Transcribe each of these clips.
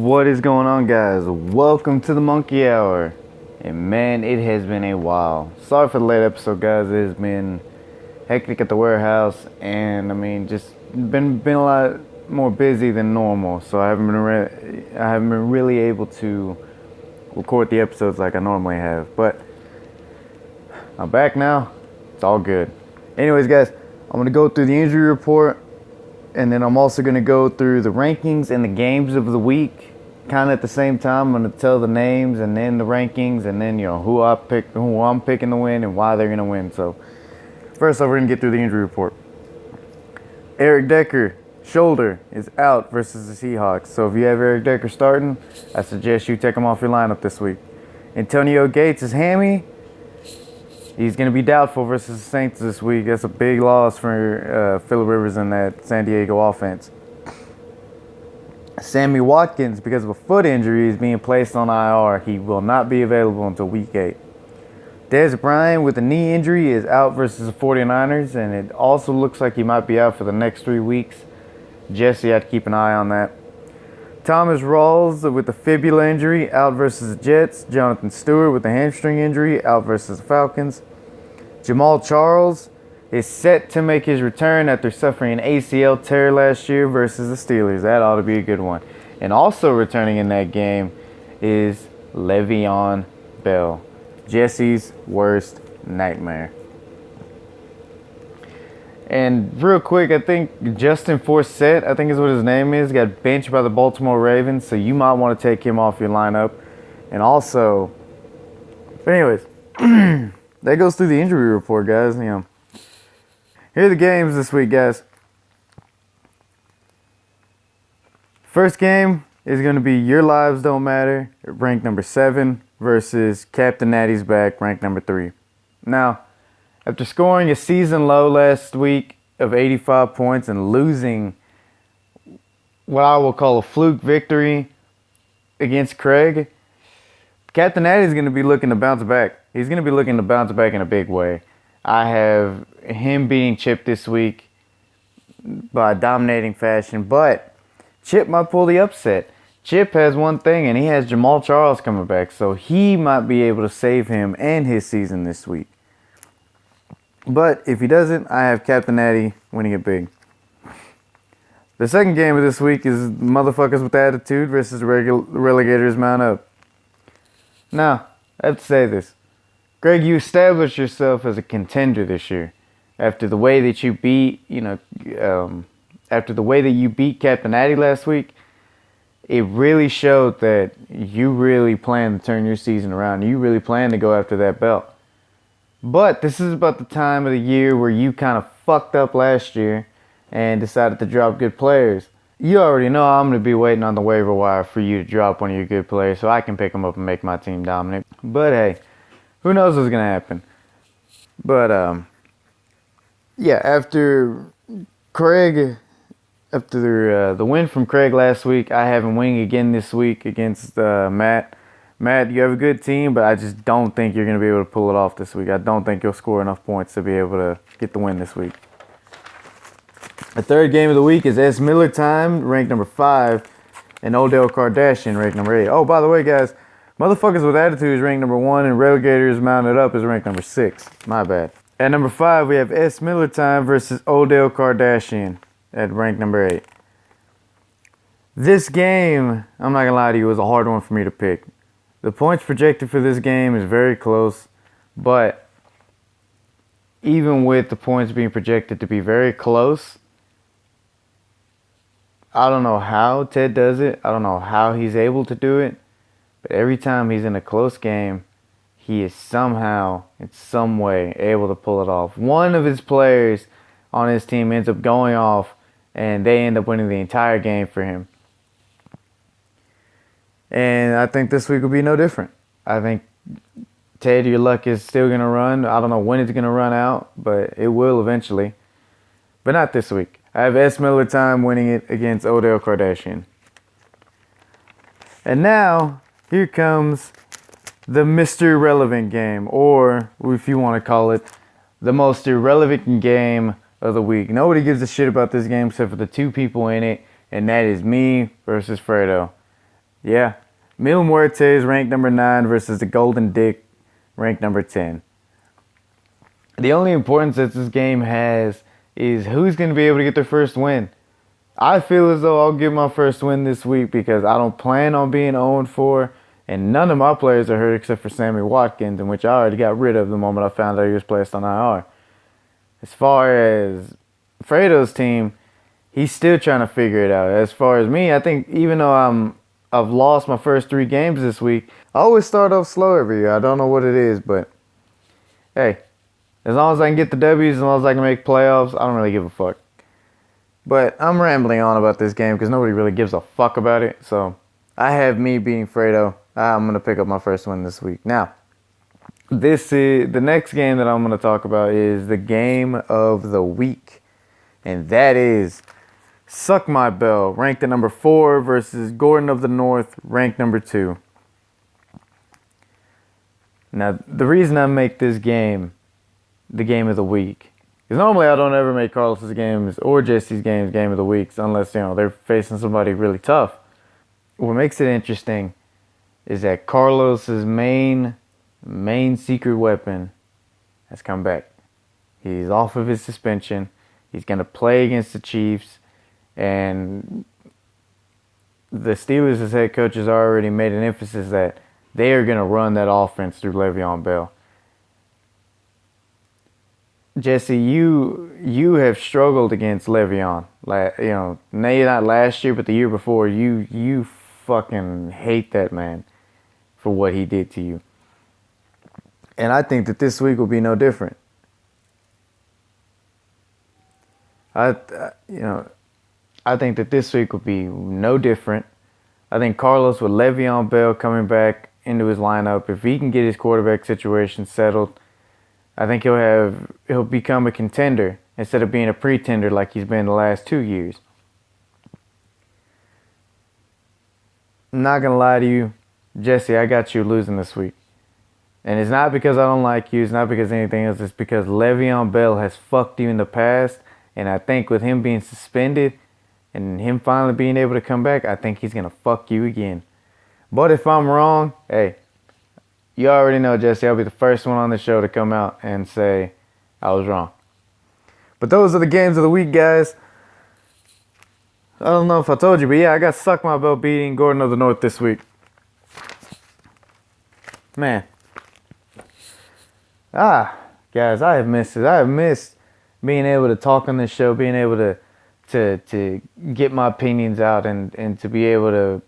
What is going on, guys? Welcome to the Monkey Hour. And man, it has been a while. Sorry for the late episode, guys. It has been hectic at the warehouse, and just been a lot more busy than normal. So I haven't been really able to record the episodes like I normally have. But I'm back now. It's all good. Anyways, guys, I'm gonna go through the injury report. And then I'm also going to go through the rankings and the games of the week, kind of at the same time. I'm going to tell the names and then the rankings, and then who I'm picking to win and why they're going to win. So first, we're going to get through the injury report. Eric Decker, shoulder, is out versus the Seahawks. So if you have Eric Decker starting, I suggest you take him off your lineup this week. Antonio Gates is hammy. He's going to be doubtful versus the Saints this week. That's a big loss for Phillip Rivers in that San Diego offense. Sammy Watkins, because of a foot injury, is being placed on IR. He will not be available until Week 8. Dez Bryant, with a knee injury, is out versus the 49ers, and it also looks like he might be out for the next 3 weeks. Jesse had to keep an eye on that. Thomas Rawls, with a fibula injury, out versus the Jets. Jonathan Stewart, with a hamstring injury, out versus the Falcons. Jamal Charles is set to make his return after suffering an ACL tear last year versus the Steelers. That ought to be a good one. And also returning in that game is Le'Veon Bell, Jesse's worst nightmare. And real quick, I think Justin Forsett, I think is what his name is, got benched by the Baltimore Ravens, so you might want to take him off your lineup. And also, but anyways, that goes through the injury report, guys. Here are the games this week, guys. First game is going to be Your Lives Don't Matter, ranked number 7, versus Captain Natty's Back, ranked number 3. Now, after scoring a season low last week of 85 points and losing what I will call a fluke victory against Craig, Captain Natty is going to be looking to bounce back. He's going to be looking to bounce back in a big way. I have him beating Chip this week by dominating fashion, but Chip might pull the upset. Chip has one thing, and he has Jamal Charles coming back, so he might be able to save him and his season this week. But if he doesn't, I have Captain Natty winning it big. The second game of this week is Motherfuckers with Attitude versus Relegators Mount Up. Now, I have to say this. Greg, you established yourself as a contender this year. After the way that you beat, Captain Natty last week, it really showed that you really plan to turn your season around. You really plan to go after that belt. But this is about the time of the year where you kind of fucked up last year and decided to drop good players. You already know I'm going to be waiting on the waiver wire for you to drop one of your good players so I can pick them up and make my team dominant. But hey, who knows what's going to happen. But after the win from Craig last week, I have him winning again this week against Matt. Matt, you have a good team, but I just don't think you're going to be able to pull it off this week. I don't think you'll score enough points to be able to get the win this week. The third game of the week is S. Miller time, ranked number 5, and Odell Kardashian, ranked number 8. Oh, by the way, guys, Motherfuckers with Attitude is ranked number 1, and Relegators Mounted Up is ranked number 6. My bad. At number 5, we have S. Miller time versus Odell Kardashian at ranked number 8. This game, I'm not going to lie to you, was a hard one for me to pick. The points projected for this game is very close, but even with the points being projected to be very close, I don't know how Ted does it. I don't know how he's able to do it, but every time he's in a close game, he is somehow, in some way, able to pull it off. One of his players on his team ends up going off, and they end up winning the entire game for him. And I think this week will be no different. I think, Ted, your luck is still going to run. I don't know when it's going to run out, but it will eventually. But not this week. I have S. Miller time winning it against Odell Kardashian. And now, here comes the Mr. Irrelevant game, or if you want to call it, the most irrelevant game of the week. Nobody gives a shit about this game except for the two people in it, and that is me versus Fredo. Yeah. Mil Muerte is ranked number 9 versus the Golden Dick, ranked number 10. The only importance that this game has is who's going to be able to get their first win. I feel as though I'll get my first win this week because I don't plan on being 0-4, and none of my players are hurt except for Sammy Watkins, in which I already got rid of the moment I found out he was placed on IR. As far as Fredo's team, he's still trying to figure it out. As far as me, I think even though I've lost my first 3 games this week, I always start off slow every year. I don't know what it is, but hey, as long as I can get the W's, as long as I can make playoffs, I don't really give a fuck. But I'm rambling on about this game because nobody really gives a fuck about it. So I have me beating Fredo. I'm going to pick up my first win this week. Now, the next game that I'm going to talk about is the game of the week. And that is Suck My Bell, ranked at number 4 versus Gordon of the North, ranked number 2. Now, the reason I make this game the game of the week is normally I don't ever make Carlos's games or Jesse's games game of the weeks unless, they're facing somebody really tough. What makes it interesting is that Carlos's main secret weapon has come back. He's off of his suspension. He's going to play against the Chiefs. And the Steelers' as head coach has already made an emphasis that they are going to run that offense through Le'Veon Bell. Jesse, you have struggled against Le'Veon. Maybe not last year, but the year before. You fucking hate that man for what he did to you. And I think that this week will be no different. I think that this week will be no different. I think Carlos with Le'Veon Bell coming back into his lineup, if he can get his quarterback situation settled, I think he'll become a contender instead of being a pretender like he's been the last 2 years. I'm not going to lie to you, Jesse, I got you losing this week. And it's not because I don't like you, it's not because of anything else, it's because Le'Veon Bell has fucked you in the past, and I think with him being suspended and him finally being able to come back, I think he's going to fuck you again. But if I'm wrong, hey, you already know, Jesse, I'll be the first one on the show to come out and say I was wrong. But those are the games of the week, guys. I don't know if I told you, but yeah, I got Suck My Bell beating Gordon of the North this week. Man. Guys, I have missed it. I have missed being able to talk on this show, being able to get my opinions out and to be able to,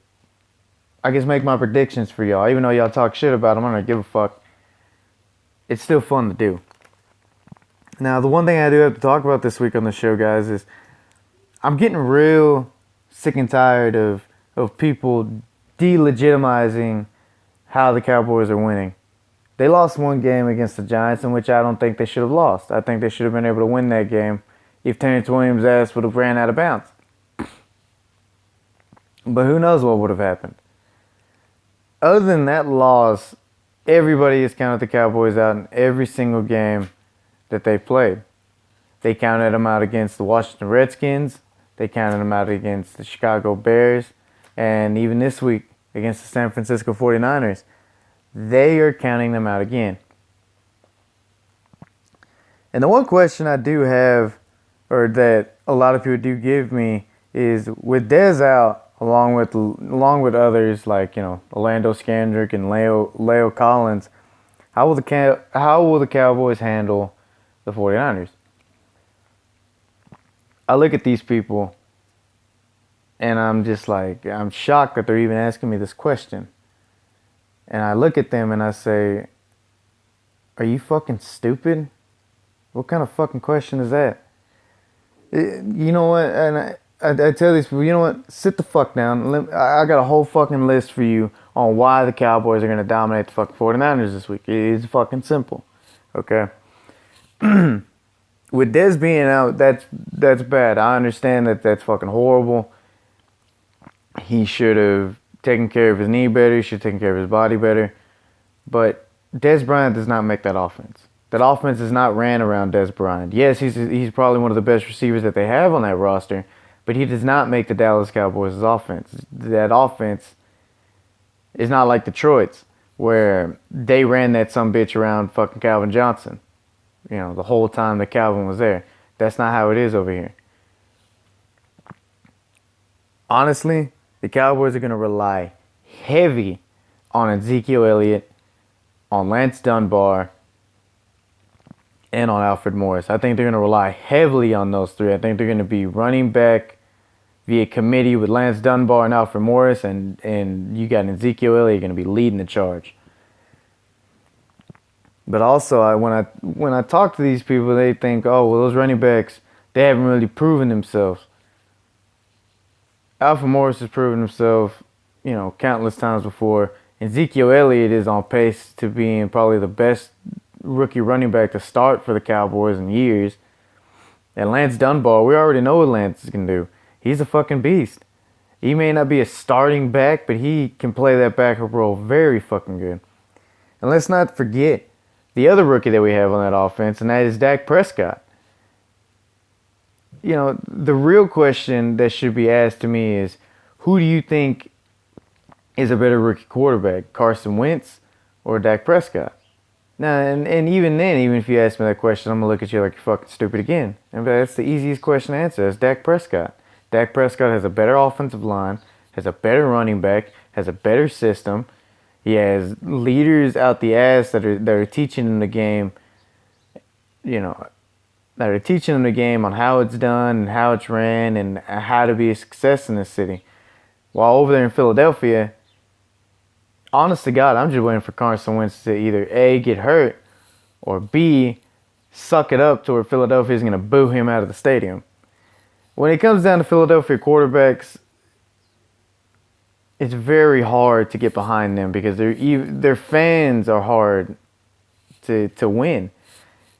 I guess, make my predictions for y'all. Even though y'all talk shit about them, I don't give a fuck. It's still fun to do. Now, the one thing I do have to talk about this week on the show, guys, is I'm getting real sick and tired of people delegitimizing how the Cowboys are winning. They lost one game against the Giants, in which I don't think they should have lost. I think they should have been able to win that game if Terrence Williams' ass would have ran out of bounds. But who knows what would have happened. Other than that loss, everybody has counted the Cowboys out in every single game that they played. They counted them out against the Washington Redskins. They counted them out against the Chicago Bears. And even this week against the San Francisco 49ers. They are counting them out again. And the one question I do have, or that a lot of people do give me, is with Dez out, along with others like Orlando Scandrick and Leo Collins, how will the Cowboys handle the 49ers? I look at these people, and I'm just like, I'm shocked that they're even asking me this question. And I look at them and I say, are you fucking stupid? What kind of fucking question is that? You know what? And I tell these people, you know what? Sit the fuck down. I got a whole fucking list for you on why the Cowboys are going to dominate the fucking 49ers this week. It's fucking simple. Okay? With Dez being out, that's bad. I understand that that's fucking horrible. He should have taken care of his knee better. He should have taken care of his body better. But Dez Bryant does not make that offense. That offense is not ran around Dez Bryant. Yes, he's probably one of the best receivers that they have on that roster, but he does not make the Dallas Cowboys' offense. That offense It's not like Detroit's, where they ran that some bitch around fucking Calvin Johnson, the whole time that Calvin was there. That's not how it is over here. Honestly, the Cowboys are going to rely heavy on Ezekiel Elliott, on Lance Dunbar, and on Alfred Morris. I think they're going to rely heavily on those three. I think they're going to be running back via committee with Lance Dunbar and Alfred Morris, and you got Ezekiel Elliott going to be leading the charge. But also, when I talk to these people, they think, oh, well, those running backs, they haven't really proven themselves. Alfred Morris has proven himself, countless times before. Ezekiel Elliott is on pace to being probably the best rookie running back to start for the Cowboys in years. And Lance Dunbar, we already know what Lance can do. He's a fucking beast. He may not be a starting back, but he can play that backup role very fucking good. And let's not forget the other rookie that we have on that offense, and that is Dak Prescott. The real question that should be asked to me is, who do you think is a better rookie quarterback, Carson Wentz or Dak Prescott? Now, and even then, even if you ask me that question, I'm going to look at you like you're fucking stupid again. And that's the easiest question to answer. It's Dak Prescott. Dak Prescott has a better offensive line, has a better running back, has a better system. He has leaders out the ass that are teaching him the game, that are teaching him the game on how it's done and how it's ran and how to be a success in this city. While over there in Philadelphia, honest to God, I'm just waiting for Carson Wentz to either A, get hurt, or B, suck it up to where Philadelphia is going to boo him out of the stadium. When it comes down to Philadelphia quarterbacks, it's very hard to get behind them because their fans are hard to win.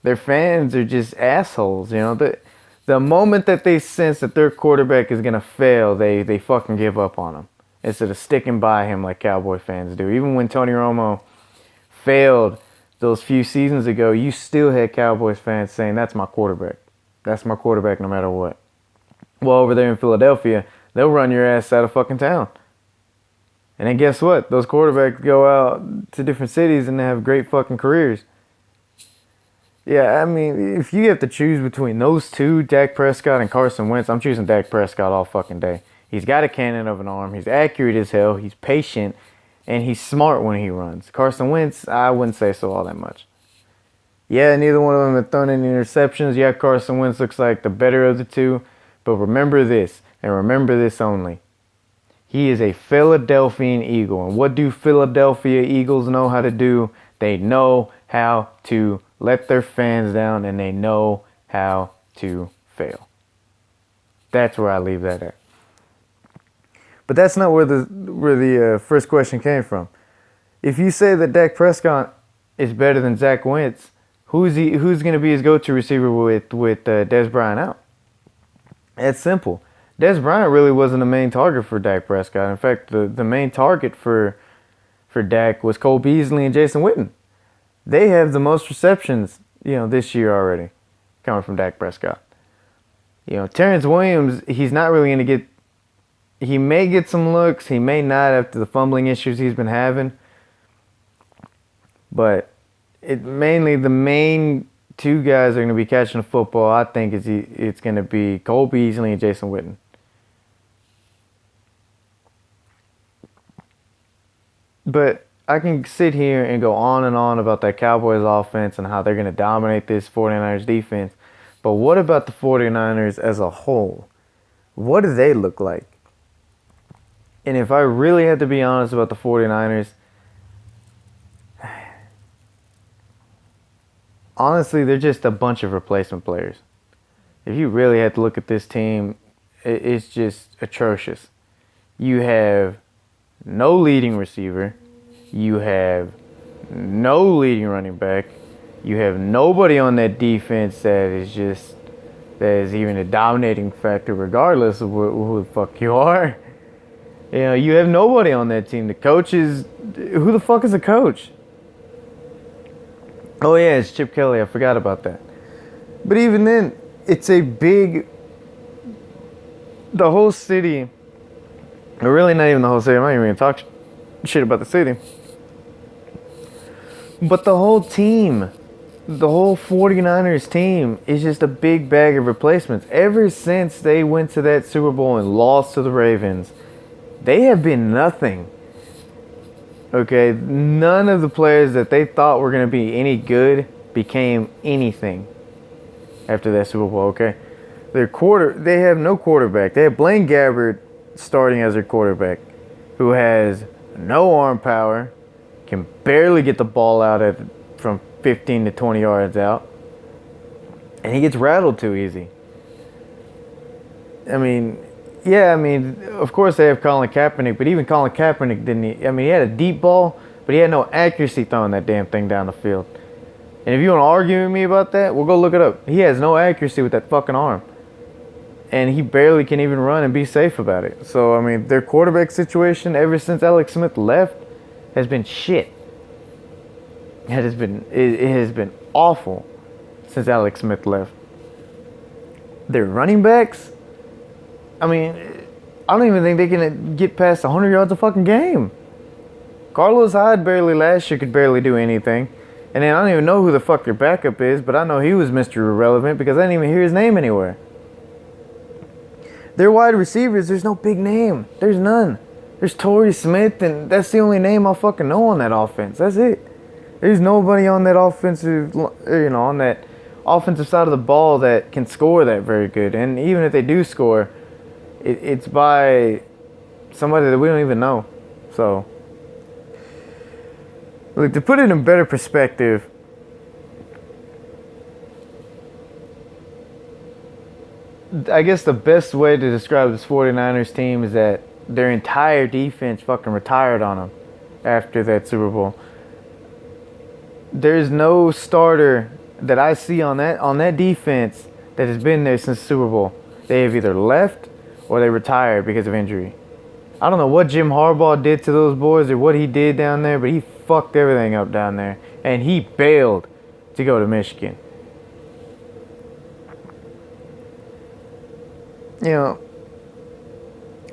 Their fans are just assholes. The moment that they sense that their quarterback is going to fail, they fucking give up on him instead of sticking by him like Cowboy fans do. Even when Tony Romo failed those few seasons ago, you still had Cowboys fans saying, that's my quarterback. That's my quarterback no matter what. Well, over there in Philadelphia, they'll run your ass out of fucking town. And then guess what? Those quarterbacks go out to different cities and they have great fucking careers. Yeah, I mean, if you have to choose between those two, Dak Prescott and Carson Wentz, I'm choosing Dak Prescott all fucking day. He's got a cannon of an arm. He's accurate as hell. He's patient. And he's smart when he runs. Carson Wentz, I wouldn't say so all that much. Yeah, neither one of them have thrown any interceptions. Yeah, Carson Wentz looks like the better of the two. But remember this, and remember this only. He is a Philadelphian Eagle. And what do Philadelphia Eagles know how to do? They know how to let their fans down, and they know how to fail. That's where I leave that at. But that's not where the first question came from. If you say that Dak Prescott is better than Zach Wentz, who's going to be his go-to receiver with Dez Bryant out? It's simple. Dez Bryant really wasn't the main target for Dak Prescott. In fact, the main target for Dak was Cole Beasley and Jason Witten. They have the most receptions, this year already, coming from Dak Prescott. Terrence Williams, he's not really going to get. He may get some looks, he may not after the fumbling issues he's been having. But the main two guys are going to be catching the football. I think it's going to be Cole Beasley and Jason Witten. But I can sit here and go on and on about that Cowboys offense and how they're going to dominate this 49ers defense. But what about the 49ers as a whole? What do they look like? And if I really had to be honest about the 49ers, honestly, they're just a bunch of replacement players. If you really had to look at this team, it's just atrocious. You have no leading receiver. You have no leading running back. You have nobody on that defense that is even a dominating factor regardless of who the fuck you are. You have nobody on that team. The coach is... Who the fuck is a coach? Oh, yeah, it's Chip Kelly. I forgot about that. But even then, it's a big... The whole city... Or really not even the whole city. I'm not even going to talk shit about the city. But the whole team, the whole 49ers team is just a big bag of replacements. Ever since they went to that Super Bowl and lost to the Ravens, they have been nothing. Okay, none of the players that they thought were going to be any good became anything after that Super Bowl, okay? They have no quarterback. They have Blaine Gabbert starting as their quarterback, who has no arm power, can barely get the ball out from 15 to 20 yards out, and he gets rattled too easy. I mean, of course they have Colin Kaepernick, but even Colin Kaepernick he had a deep ball, but he had no accuracy throwing that damn thing down the field. And if you want to argue with me about that, we'll go look it up. He has no accuracy with that fucking arm. And he barely can even run and be safe about it. So, their quarterback situation ever since Alex Smith left has been shit. It has been awful since Alex Smith left. Their running backs, I don't even think they can get past 100 yards a fucking game. Carlos Hyde last year could barely do anything. And then I don't even know who the fuck their backup is, but I know he was Mr. Irrelevant because I didn't even hear his name anywhere. Their wide receivers, there's no big name. There's none. There's Torrey Smith, and that's the only name I fucking know on that offense. That's it. There's nobody on that offensive, on that offensive side of the ball that can score that very good. And even if they do score, it's by somebody that we don't even know. So, look, to put it in better perspective, I guess the best way to describe this 49ers team is that their entire defense fucking retired on them after that Super Bowl. There's no starter that I see on that defense that has been there since the Super Bowl. They have either left or they retired because of injury. I don't know what Jim Harbaugh did to those boys or what he did down there, but he fucked everything up down there. And he bailed to go to Michigan.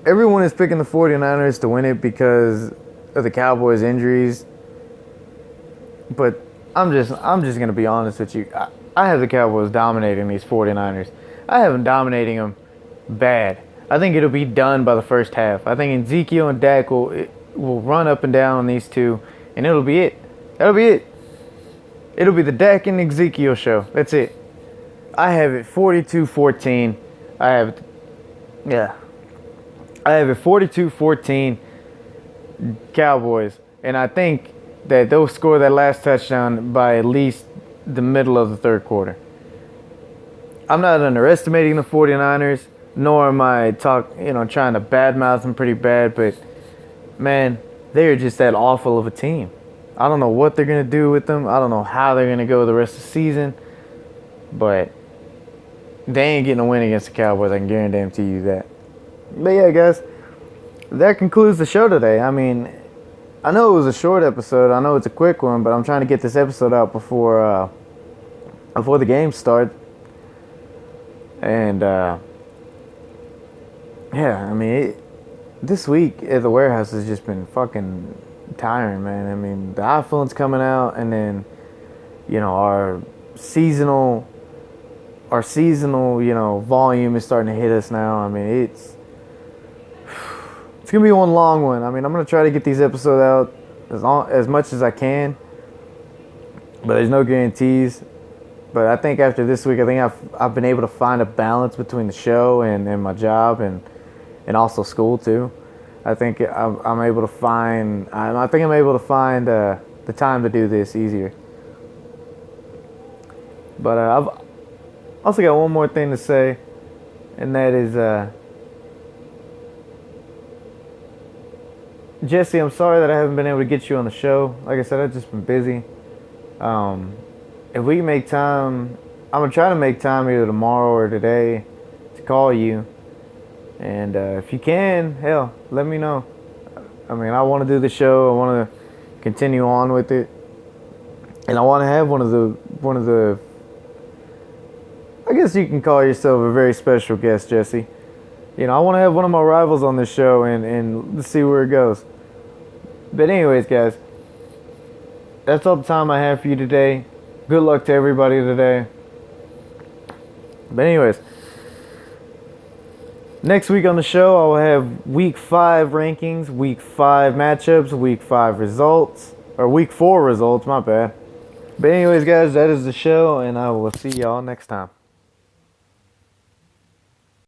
Everyone is picking the 49ers to win it because of the Cowboys' injuries. But I'm just going to be honest with you. I have the Cowboys dominating these 49ers. I have them dominating them bad. I think it'll be done by the first half. I think Ezekiel and Dak will run up and down on these two, and it'll be it. That'll be it. It'll be the Dak and Ezekiel show. That's it. I have it 42-14. I have it 42-14 Cowboys. And I think that they'll score that last touchdown by at least the middle of the third quarter. I'm not underestimating the 49ers, nor am I trying to badmouth them pretty bad, but man, they're just that awful of a team. I don't know what they're going to do with them. I don't know how they're going to go the rest of the season, but they ain't getting a win against the Cowboys. I can guarantee you that. But yeah, guys, that concludes the show today. I know it was a short episode. I know it's a quick one, but I'm trying to get this episode out before the game starts. And this week at the warehouse has just been fucking tiring, man. The iPhone's coming out, and then our seasonal volume is starting to hit us now. It's gonna be one long one. I'm gonna try to get these episodes out as much as I can, but there's no guarantees. But I think after this week, I've been able to find a balance between the show and my job and also school too. I think I'm able to find the time to do this easier. But I've also got one more thing to say, and that is, Jesse, I'm sorry that I haven't been able to get you on the show. Like I said, I've just been busy. If we can make time, I'm going to try to make time either tomorrow or today to call you. And if you can, hell, let me know. I want to do the show. I want to continue on with it. And I want to have one of the I guess you can call yourself a very special guest, Jesse. I want to have one of my rivals on this show and let's see where it goes. But anyways, guys, that's all the time I have for you today. Good luck to everybody today. But anyways, next week on the show, I will have week 5 rankings, week 5 matchups, week 5 results, or week 4 results, my bad. But anyways, guys, that is the show, and I will see y'all next time.